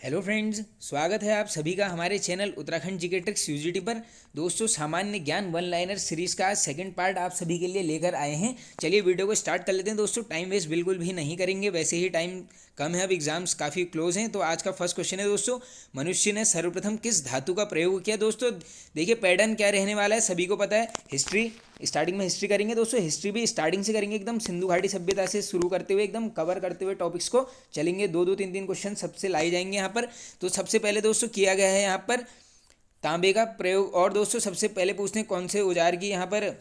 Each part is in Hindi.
हेलो फ्रेंड्स, स्वागत है आप सभी का हमारे channel Uttarakhand GK tricks UGT पर। दोस्तों, सामान्य ज्ञान वन लाइनर सीरीज का सेकंड पार्ट आप सभी के लिए लेकर आए हैं। चलिए वीडियो को स्टार्ट कर लेते हैं। दोस्तों, टाइम वेस्ट बिल्कुल भी नहीं करेंगे, वैसे ही टाइम कम है, अब एग्जाम्स काफ़ी क्लोज हैं। तो आज का फर्स्ट क्वेश्चन है दोस्तों, मनुष्य ने सर्वप्रथम किस धातु का प्रयोग किया। दोस्तों देखिए, पैटर्न क्या रहने वाला है सभी को पता है। हिस्ट्री, स्टार्टिंग में हिस्ट्री करेंगे दोस्तों। हिस्ट्री भी स्टार्टिंग से करेंगे, एकदम सिंधु घाटी सभ्यता से शुरू करते हुए एकदम कवर करते हुए टॉपिक्स को चलेंगे। दो दो तीन तीन क्वेश्चन सबसे लाए जाएंगे यहाँ पर। तो सबसे पहले दोस्तों किया गया है यहाँ पर तांबे का प्रयोग। और दोस्तों सबसे पहले पूछते हैं कौन से औजार की यहाँ पर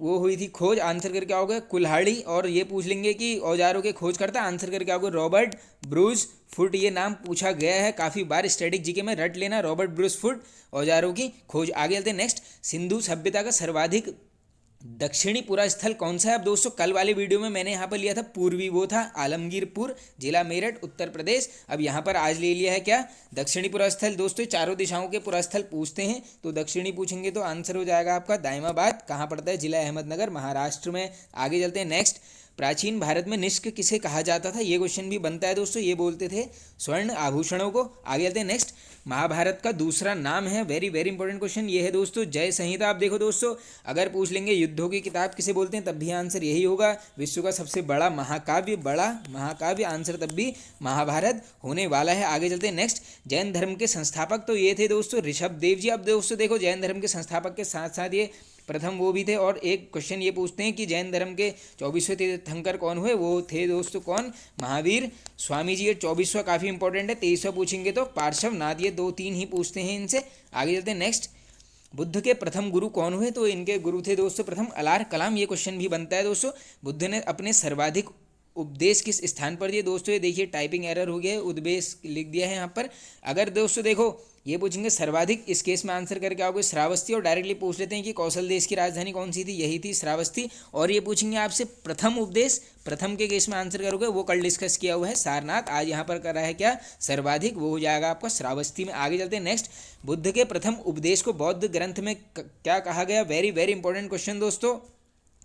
वो हुई थी खोज। आंसर करके आओगे कुल्हाड़ी। और ये पूछ लेंगे कि औजारों के खोज करता, आंसर करके आओगे रॉबर्ट ब्रूस फुट। ये नाम पूछा गया है काफ़ी बार, स्टैटिक जीके में रट लेना, रॉबर्ट ब्रूस फुट, औजारों की खोज। आगे चलते हैं नेक्स्ट, सिंधु सभ्यता का सर्वाधिक दक्षिणी पुरा स्थल कौन सा है। अब दोस्तों कल वाले वीडियो में मैंने यहाँ पर लिया था पूर्वी, वो था आलमगीरपुर, जिला मेरठ, उत्तर प्रदेश। अब यहाँ पर आज ले लिया है क्या, दक्षिणी पुरा स्थल। दोस्तों चारों दिशाओं के पुरा स्थल पूछते हैं तो दक्षिणी पूछेंगे तो आंसर हो जाएगा आपका दायमाबाद। कहाँ पड़ता है, जिला अहमदनगर, महाराष्ट्र में। आगे चलते हैं नेक्स्ट, प्राचीन भारत में निष्क किसे कहा जाता था। ये क्वेश्चन भी बनता है दोस्तों, ये बोलते थे स्वर्ण आभूषणों को। आगे चलते हैं नेक्स्ट, महाभारत का दूसरा नाम है, वेरी वेरी इंपॉर्टेंट क्वेश्चन ये है दोस्तों, जय संहिता। आप देखो दोस्तों, अगर पूछ लेंगे युद्धों की किताब किसे बोलते हैं, तब भी आंसर यही होगा। विश्व का सबसे बड़ा महाकाव्य, बड़ा महाकाव्य, आंसर तब भी महाभारत होने वाला है। आगे चलते हैं नेक्स्ट, जैन धर्म के संस्थापक तो ये थे दोस्तों ऋषभ देव जी। अब दोस्तों देखो, जैन धर्म के संस्थापक के साथ साथ ये प्रथम वो भी थे। और एक क्वेश्चन ये पूछते हैं कि जैन धर्म के 24वें तीर्थंकर कौन हुए, वो थे दोस्तों कौन, महावीर स्वामी जी। ये 24वां काफ़ी इंपॉर्टेंट है। 23वां पूछेंगे तो पार्श्वनाथ। ये दो तीन ही पूछते हैं इनसे। आगे चलते हैं नेक्स्ट, बुद्ध के प्रथम गुरु कौन हुए, तो इनके गुरु थे दोस्तों प्रथम अलार कलाम। ये क्वेश्चन भी बनता है दोस्तों, बुद्ध ने अपने सर्वाधिक उपदेश किस स्थान पर दिए। दोस्तों ये देखिए टाइपिंग एरर हो गया है, उपदेश लिख दिया है यहाँ पर। अगर दोस्तों देखो ये पूछेंगे सर्वाधिक, इस केस में आंसर करके आओगे श्रावस्ती। और डायरेक्टली पूछ लेते हैं कि कौशल देश की राजधानी कौन सी थी, यही थी श्रावस्ती। और ये पूछेंगे आपसे प्रथम उपदेश, प्रथम के केस में आंसर करोगे वो कल डिस्कस किया हुआ है सारनाथ। आज यहाँ पर कर रहा है क्या, सर्वाधिक, वो हो जाएगा आपका श्रावस्ती में। आगे चलते हैं नेक्स्ट, बुद्ध के प्रथम उपदेश को बौद्ध ग्रंथ में क्या कहा गया। वेरी वेरी इंपॉर्टेंट क्वेश्चन दोस्तों,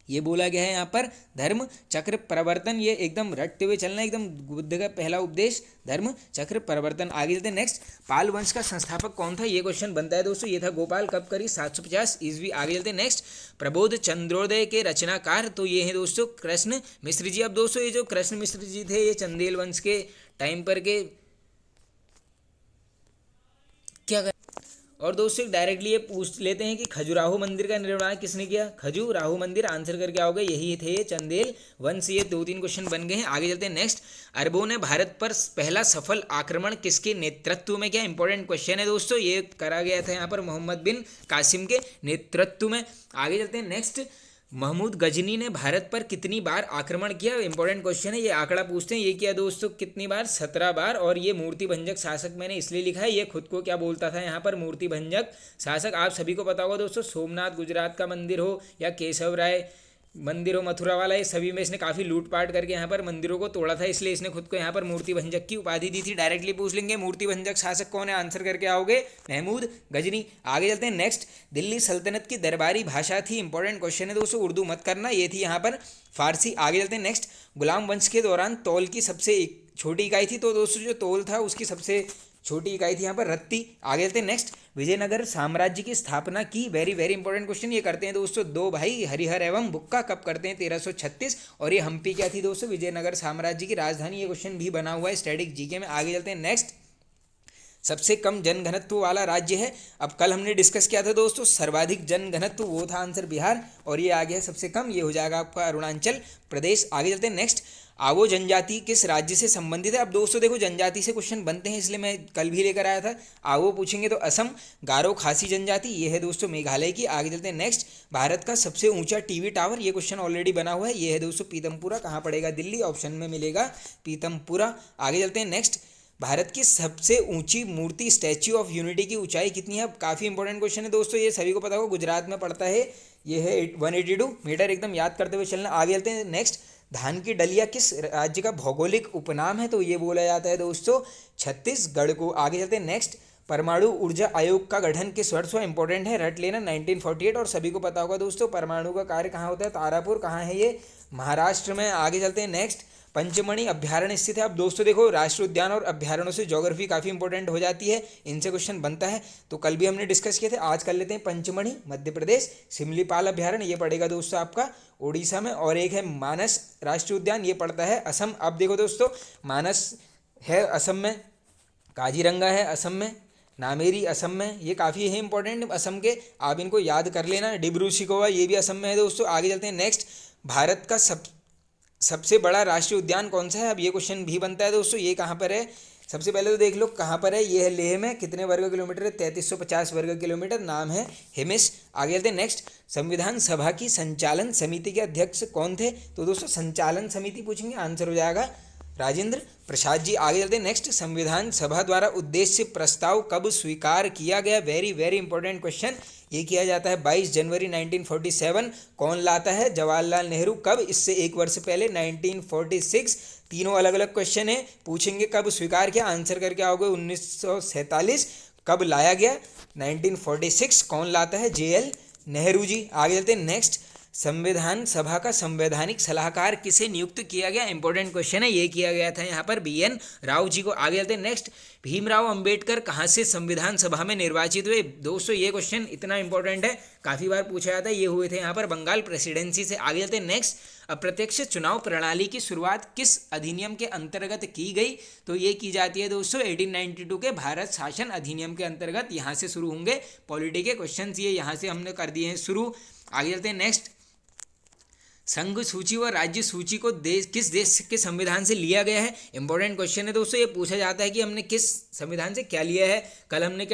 ये बोला गया है यहाँ पर धर्म चक्र परिवर्तन। ये एकदम रटते हुए चलना, एकदम बुद्ध का पहला उपदेश धर्म चक्र परिवर्तन। आगे चलते हैं नेक्स्ट, पाल वंश का संस्थापक कौन था। ये क्वेश्चन बनता है दोस्तों, ये था गोपाल, कब करी 750 ईस्वी। आगे चलते हैं नेक्स्ट, प्रबोध चंद्रोदय के रचनाकार तो ये हैं दोस्तों कृष्ण मिश्र जी। अब दोस्तों ये जो कृष्ण मिश्र जी थे, ये चंदेल वंश के टाइम पर के क्या। और दोस्तों डायरेक्टली ये पूछ लेते हैं कि खजुराहो मंदिर का निर्माण किसने किया, खजुराहो मंदिर, आंसर करके आओगे यही थे चंदेल वंश। ये दो तीन क्वेश्चन बन गए हैं। आगे चलते हैं नेक्स्ट, अरबों ने भारत पर पहला सफल आक्रमण किसके नेतृत्व में किया। इंपॉर्टेंट क्वेश्चन है दोस्तों, ये करा गया था यहाँ पर मोहम्मद बिन कासिम के नेतृत्व में। आगे चलते हैं नेक्स्ट, महमूद गजनी ने भारत पर कितनी बार आक्रमण किया। इंपॉर्टेंट क्वेश्चन है, ये आंकड़ा पूछते हैं। ये किया दोस्तों कितनी बार, 17 बार। और ये मूर्ति भंजक शासक मैंने इसलिए लिखा है, ये खुद को क्या बोलता था यहाँ पर, मूर्ति भंजक शासक। आप सभी को पता होगा दोस्तों, सोमनाथ गुजरात का मंदिर हो या केशव राय मंदिर हो मथुरा वाला, ये सभी में इसने काफ़ी लूटपाट करके यहाँ पर मंदिरों को तोड़ा था, इसलिए इसने खुद को यहाँ पर मूर्ति भंजक की उपाधि दी थी। डायरेक्टली पूछ लेंगे मूर्ति भंजक शासक कौन है, आंसर करके आओगे महमूद गजनी। आगे चलते हैं नेक्स्ट, दिल्ली सल्तनत की दरबारी भाषा थी। इंपॉर्टेंट क्वेश्चन है दोस्तों, उर्दू मत करना, ये थी यहाँ पर फारसी। आगे चलते हैं नेक्स्ट, गुलाम वंश के दौरान तौल की सबसे छोटी इकाई थी, तो दोस्तों जो तौल था उसकी सबसे छोटी इकाई थी यहाँ पर रत्ती। आगे चलते हैं नेक्स्ट, विजयनगर साम्राज्य की स्थापना की। वेरी वेरी इंपॉर्टेंट क्वेश्चन ये करते हैं दोस्तों दो भाई हरिहर एवं बुक्का, कब करते हैं, 1336। और ये हम्पी क्या थी दोस्तों, विजयनगर साम्राज्य की राजधानी। ये क्वेश्चन भी बना हुआ है स्टैटिक जीके में। आगे चलते हैं नेक्स्ट, सबसे कम जनघनत्व वाला राज्य है। अब कल हमने डिस्कस किया था दोस्तों सर्वाधिक जनघनत्व, वो था आंसर बिहार। और ये आ गया है सबसे कम, ये हो जाएगा आपका अरुणाचल प्रदेश। आगे चलते हैं नेक्स्ट, आवो जनजाति किस राज्य से संबंधित है। अब दोस्तों देखो जनजाति से क्वेश्चन बनते हैं, इसलिए मैं कल भी लेकर आया था। आवो पूछेंगे तो असम, गारो खासी जनजाति, ये है दोस्तों मेघालय की। आगे चलते हैं नेक्स्ट, भारत का सबसे ऊंचा टीवी टावर, ये क्वेश्चन ऑलरेडी बना हुआ है, ये है दोस्तों पीतमपुरा। कहाँ पड़ेगा, दिल्ली, ऑप्शन में मिलेगा पीतमपुरा। आगे चलते हैं नेक्स्ट, भारत की सबसे ऊंची मूर्ति स्टैच्यू ऑफ यूनिटी की ऊंचाई कितनी है। काफ़ी इंपॉर्टेंट क्वेश्चन है दोस्तों, ये सभी को पता होगा, गुजरात में पड़ता है, ये है 182 मीटर, एकदम याद करते हुए चलना। आगे चलते हैं नेक्स्ट, धान की डलिया किस राज्य का भौगोलिक उपनाम है, तो ये बोला जाता है दोस्तों छत्तीसगढ़ को। आगे चलते हैं नेक्स्ट, परमाणु ऊर्जा आयोग का गठन किस वर्ष हुआ। इंपॉर्टेंट है, रट लेना 1948। और सभी को पता होगा दोस्तों परमाणु का कार्य कहाँ होता है, तारापुर, कहाँ है ये, महाराष्ट्र में। आगे चलते हैं नेक्स्ट, पंचमढ़ी अभ्यारण्य स्थित है। अब दोस्तों देखो, राष्ट्रीय उद्यान और अभ्यारण्यों से ज्योग्राफी काफ़ी इंपॉर्टेंट हो जाती है, इनसे क्वेश्चन बनता है। तो कल भी हमने डिस्कस किए थे, आज कर लेते हैं। पंचमढ़ी मध्य प्रदेश, सिमलीपाल अभ्यारण्य ये पड़ेगा दोस्तों आपका उड़ीसा में, और एक है मानस राष्ट्रीय उद्यान, ये पड़ता है असम। अब देखो दोस्तों, मानस है असम में, काजीरंगा है असम में, नामेरी असम में, ये काफ़ी है इंपॉर्टेंट असम के, आप इनको याद कर लेना। डिब्रू सैखोवा ये भी असम में है दोस्तों। आगे चलते हैं नेक्स्ट, भारत का सबसे बड़ा राष्ट्रीय उद्यान कौन सा है? अब ये क्वेश्चन भी बनता है दोस्तों, ये कहाँ पर है? सबसे पहले तो देख लो कहाँ पर है, ये है लेह में। कितने वर्ग किलोमीटर है? 3350 वर्ग किलोमीटर। नाम है हिमिस। आगे चलते हैं नेक्स्ट, संविधान सभा की संचालन समिति के अध्यक्ष कौन थे? तो दोस्तों संचालन समिति पूछेंगे, आंसर हो जाएगा राजेंद्र प्रसाद जी। आगे चलते हैं नेक्स्ट, संविधान सभा द्वारा उद्देश्य प्रस्ताव कब स्वीकार किया गया? Very very important question. ये किया जाता है 22 जनवरी 1947। कौन लाता है? जवाहरलाल नेहरू। कब? इससे एक वर्ष पहले 1946। तीनों अलग अलग क्वेश्चन है, पूछेंगे कब स्वीकार किया, आंसर करके आओगे 1947। कब लाया गया? 1946। कौन लाता है? JL नेहरू जी। आगे चलते हैं नेक्स्ट, संविधान सभा का संवैधानिक सलाहकार किसे नियुक्त किया गया? इंपॉर्टेंट क्वेश्चन है, ये किया गया था यहाँ पर BN राव जी को। आगे चलते हैं नेक्स्ट, भीमराव अंबेडकर कहाँ से संविधान सभा में निर्वाचित हुए? दोस्तों ये क्वेश्चन इतना इंपॉर्टेंट है, काफ़ी बार पूछा जाता है। ये हुए थे यहाँ पर बंगाल प्रेसिडेंसी से। आगे चलते हैं नेक्स्ट, अप्रत्यक्ष चुनाव प्रणाली की शुरुआत किस अधिनियम के अंतर्गत की गई? तो ये की जाती है दोस्तों 1892 के भारत शासन अधिनियम के अंतर्गत। यहाँ से शुरू होंगे पॉलिटी के क्वेश्चन, ये यहाँ से हमने कर दिए हैं शुरू। आगे चलते हैं नेक्स्ट, संघ सूची व राज्य सूची को किस देश के संविधान से लिया गया है? इंपॉर्टेंट क्वेश्चन है दोस्तों, ये पूछा जाता है कि हमने किस संविधान से क्या लिया है। कल हमने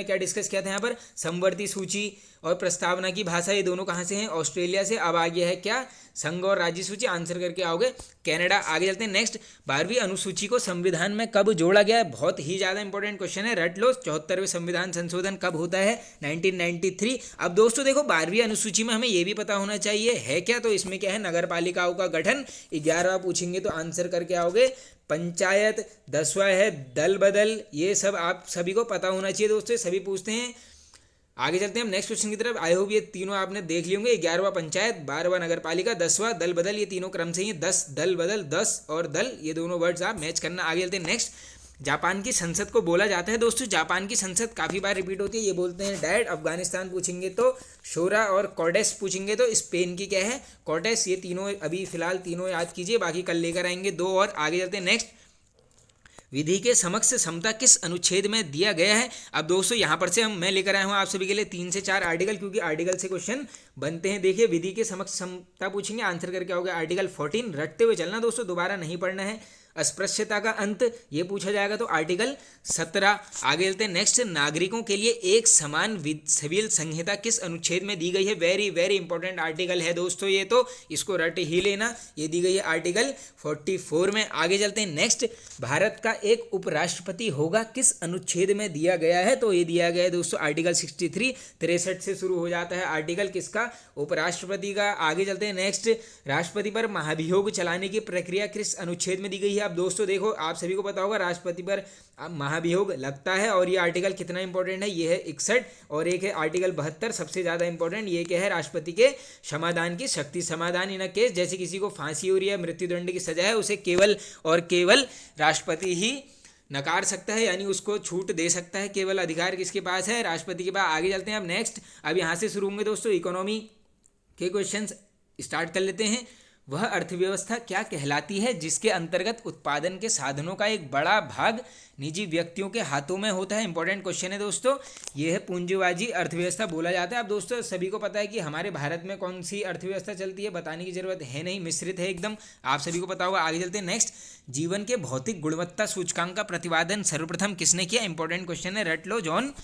क्या डिस्कस किया था यहाँ पर, समवर्ती सूची और प्रस्तावना की भाषा, ये दोनों कहाँ से हैं? ऑस्ट्रेलिया से। अब आ गया है क्या? संघ और राज्य सूची, आंसर करके आओगे कनाडा। आगे चलते हैं नेक्स्ट, 12वीं अनुसूची को संविधान में कब जोड़ा गया है? बहुत ही ज़्यादा इंपॉर्टेंट क्वेश्चन है, रट लो। 74वें संविधान संशोधन कब होता है? 1993। अब दोस्तों देखो, 12वीं अनुसूची में हमें ये भी पता होना चाहिए है क्या, तो इसमें क्या है? नगर पालिकाओं का गठन। 11वां पूछेंगे तो आंसर करके आओगे पंचायत। 10वां है दल बदल, ये सब आप सभी को पता होना चाहिए दोस्तों, सभी पूछते हैं। आगे चलते हैं हम नेक्स्ट क्वेश्चन की तरफ। आई होप ये तीनों आपने देख लिए होंगे, 11वां पंचायत, 12वां नगर पालिका, 10वां दल बदल, ये तीनों क्रम से ही 10 दल बदल, 10 और दल, ये दोनों वर्ड्स आप मैच करना। आगे चलते हैं नेक्स्ट, जापान की संसद को बोला जाता है दोस्तों, जापान की संसद काफ़ी बार रिपीट होती है, ये बोलते हैं डैड। अफगानिस्तान पूछेंगे तो शोरा, और कोडेस पूछेंगे तो स्पेन की क्या है? कोटेस। ये तीनों अभी फिलहाल तीनों याद कीजिए, बाकी कल लेकर आएंगे 2 और। आगे चलते हैं नेक्स्ट, विधि के समक्ष समता किस अनुच्छेद में दिया गया है? अब दोस्तों यहाँ पर से मैं लेकर आया हूँ आप सभी के लिए 3 से 4 आर्टिकल, क्योंकि आर्टिकल से क्वेश्चन बनते हैं। देखिए, विधि के समक्ष समता पूछेंगे, आंसर करके आओगे आर्टिकल 14। रटते हुए चलना दोस्तों, दोबारा नहीं पढ़ना है। अस्पृश्यता का अंत, ये पूछा जाएगा तो आर्टिकल 17। आगे चलते हैं नेक्स्ट, नागरिकों के लिए एक समान सिविल संहिता किस अनुच्छेद में दी गई है? वेरी वेरी इंपॉर्टेंट आर्टिकल है दोस्तों, ये तो इसको रट ही लेना, ये दी गई है आर्टिकल 44 में। आगे चलते हैं नेक्स्ट, भारत का एक उपराष्ट्रपति होगा किस अनुच्छेद में दिया गया है? तो ये दिया गया है दोस्तों आर्टिकल 63। 63 से शुरू हो जाता है आर्टिकल किसका? उपराष्ट्रपति का। आगे चलते हैं नेक्स्ट, राष्ट्रपति पर महाभियोग चलाने की प्रक्रिया किस अनुच्छेद में दी गई है? अब दोस्तों देखो, आप सभी को पता होगा राष्ट्रपति पर महाभियोग लगता है, और ये आर्टिकल कितना इंपॉर्टेंट है? ये है 61, और एक है आर्टिकल 72 सबसे ज़्यादा इंपॉर्टेंट, ये क्या है? राष्ट्रपति के समाधान की शक्ति। समाधान इन केस, जैसे किसी को फांसी हो रही है, मृत्युदंड की सजा है, उसे केवल और केवल राष्ट्रपति ही नकार सकता है, यानी उसको छूट दे सकता है। केवल अधिकार किसके पास है? राष्ट्रपति के पास। आगे चलते हैं अब नेक्स्ट, अब यहाँ से शुरू होंगे दोस्तों इकोनॉमी के क्वेश्चंस स्टार्ट कर लेते हैं। वह अर्थव्यवस्था क्या कहलाती है जिसके अंतर्गत उत्पादन के साधनों का एक बड़ा भाग निजी व्यक्तियों के हाथों में होता है? इंपॉर्टेंट क्वेश्चन है दोस्तों, ये है पूंजीवादी अर्थव्यवस्था बोला जाता है। अब दोस्तों सभी को पता है कि हमारे भारत में कौन सी अर्थव्यवस्था चलती है, बताने की जरूरत है नहीं, मिश्रित है एकदम, आप सभी को पता होगा। आगे चलते हैं नेक्स्ट, जीवन के भौतिक गुणवत्ता सूचकांक का प्रतिपादन सर्वप्रथम किसने किया? इंपॉर्टेंट क्वेश्चन है, रट लो, जॉन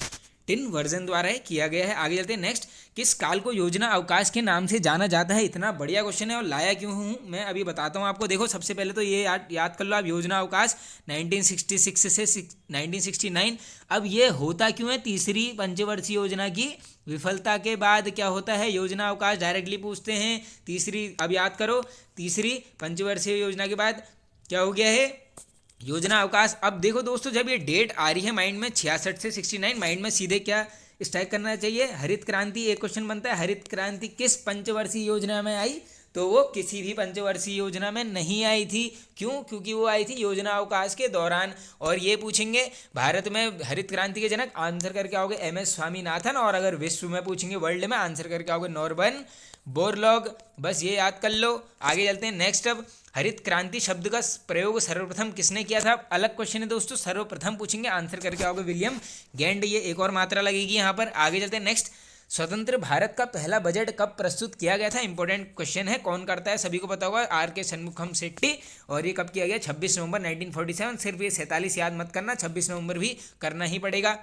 वर्जन द्वारा किया गया है। आगे चलते हैं नेक्स्ट, किस काल को योजना अवकाश के नाम से जाना जाता है? इतना बढ़िया क्वेश्चन है, और लाया क्यों हूँ मैं अभी बताता हूँ आपको। देखो, सबसे पहले तो ये याद कर लो आप, योजना अवकाश 1966 से 1969। अब ये होता क्यों है? तीसरी पंचवर्षीय योजना की विफलता के बाद क्या होता है? योजना अवकाश डायरेक्टली पूछते हैं। तीसरी, अब याद करो, तीसरी पंचवर्षीय योजना के बाद क्या हो गया है? योजना अवकाश। अब देखो दोस्तों, जब ये डेट आ रही है माइंड में 66 से 69, माइंड में सीधे क्या स्ट्राइक करना चाहिए? हरित क्रांति। एक क्वेश्चन बनता है, हरित क्रांति किस पंचवर्षीय योजना में आई? तो वो किसी भी पंचवर्षीय योजना में नहीं आई थी। क्यों? क्योंकि वो आई थी योजना अवकाश के दौरान। और ये पूछेंगे भारत में हरित क्रांति के जनक, आंसर करके आओगे MS स्वामीनाथन। और अगर विश्व में पूछेंगे वर्ल्ड में, आंसर करके आओगे नॉर्मन बोरलॉग। बस ये याद कर लो। आगे चलते हैं नेक्स्ट। अब हरित क्रांति शब्द का प्रयोग सर्वप्रथम किसने किया था? अलग क्वेश्चन है दोस्तों, सर्वप्रथम पूछेंगे, आंसर करके आओगे विलियम गेंट। ये एक और मात्रा लगेगी यहाँ पर। आगे चलते हैं नेक्स्ट। स्वतंत्र भारत का पहला बजट कब प्रस्तुत किया गया था? इंपॉर्टेंट क्वेश्चन है। कौन करता है? सभी को पता होगा, RK शनमुखम शेट्टी। और ये कब किया गया? 26 नवंबर 1947। सिर्फ ये 47 याद मत करना, 26 नवंबर भी करना ही पड़ेगा।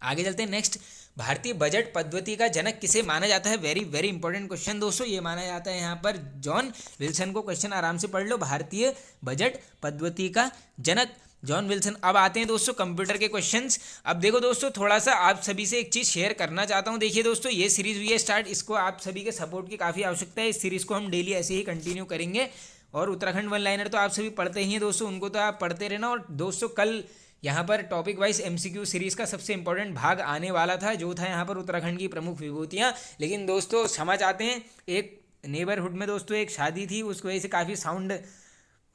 आगे चलते हैं नेक्स्ट। भारतीय बजट पद्धति का जनक किसे माना जाता है? वेरी वेरी इंपॉर्टेंट क्वेश्चन दोस्तों। ये माना जाता है यहाँ पर जॉन विल्सन को। क्वेश्चन आराम से पढ़ लो। भारतीय बजट पद्धति का जनक जॉन विल्सन। अब आते हैं दोस्तों कंप्यूटर के क्वेश्चंस। अब देखो दोस्तों, थोड़ा सा आप सभी से एक चीज़ शेयर करना चाहता हूँ। देखिए दोस्तों, ये सीरीज़ हुई है स्टार्ट, इसको आप सभी के सपोर्ट की काफ़ी आवश्यकता है। इस सीरीज़ को हम डेली ऐसे ही कंटिन्यू करेंगे। और उत्तराखंड वन लाइनर तो आप सभी पढ़ते ही हैं दोस्तों, उनको तो आप पढ़ते रहना। और दोस्तों कल यहाँ पर टॉपिक वाइज MCQ सीरीज़ का सबसे इंपॉर्टेंट भाग आने वाला था, जो था यहाँ पर उत्तराखंड की प्रमुख विभूतियाँ। लेकिन दोस्तों समझ आते हैं, एक नेबरहुड में दोस्तों एक शादी थी, उसकी वजह से काफ़ी साउंड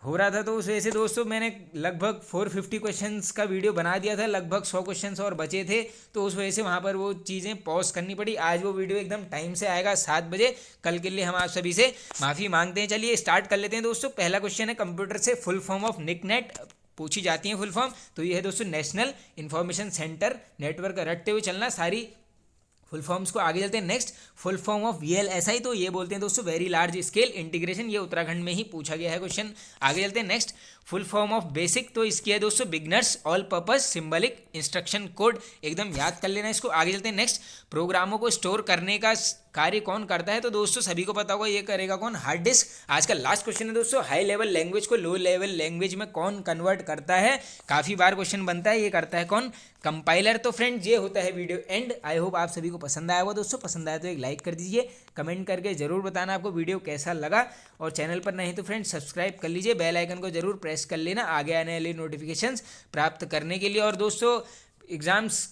हो रहा था, तो उस वजह से दोस्तों मैंने लगभग 450 क्वेश्चंस का वीडियो बना दिया था। लगभग 100 क्वेश्चंस और बचे थे, तो उस वजह से वहाँ पर वो चीज़ें पॉज करनी पड़ी। आज वो वीडियो एकदम टाइम से आएगा 7 बजे। कल के लिए हम आप सभी से माफ़ी मांगते हैं। चलिए स्टार्ट कर लेते हैं दोस्तों। पहला क्वेश्चन है, कंप्यूटर से फुल फॉर्म ऑफ निकनेट पूछी जाती है फुल फॉर्म। तो ये है दोस्तों नेशनल इंफॉर्मेशन सेंटर नेटवर्क। रटते हुए चलना सारी फुल फॉर्म्स को। आगे चलते हैं next. Full form of VLSI, तो ये बोलते हैं दोस्तों वेरी लार्ज स्केल इंटीग्रेशन। ये उत्तराखंड में ही पूछा गया है क्वेश्चन। आगे चलते हैं next. Full form of basic, तो इसकी है दोस्तों beginners all purpose symbolic instruction code. एकदम याद कर लेना इसको। आगे चलते हैं नेक्स्ट। प्रोग्रामों को स्टोर करने का कार्य कौन करता है? तो दोस्तों सभी को पता होगा, ये करेगा कौन? Hard disk. आज का लास्ट क्वेश्चन है दोस्तों, हाई लेवल लैंग्वेज को लो लेवल लैंग्वेज में कौन कन्वर्ट करता है? काफ़ी बार क्वेश्चन बनता है, ये करता है कौन? कंपाइलर। तो फ्रेंड्स ये होता है वीडियो एंड। आई होप आप सभी को पसंद आया होगा दोस्तों। पसंद आया तो एक लाइक कर दीजिए, कमेंट करके जरूर बताना आपको वीडियो कैसा लगा। और चैनल पर नहीं तो फ्रेंड्स सब्सक्राइब कर लीजिए, बेल आइकन को जरूर प्रेस कर लेना आगे आने वाली नोटिफिकेशंस प्राप्त करने के लिए। और दोस्तों एग्जाम्स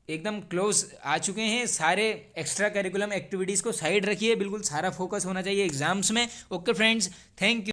एकदम क्लोज आ चुके हैं, सारे एक्स्ट्रा करिकुलम एक्टिविटीज़ को साइड रखिए, बिल्कुल सारा फोकस होना चाहिए एग्जाम्स में। Okay friends, thank you.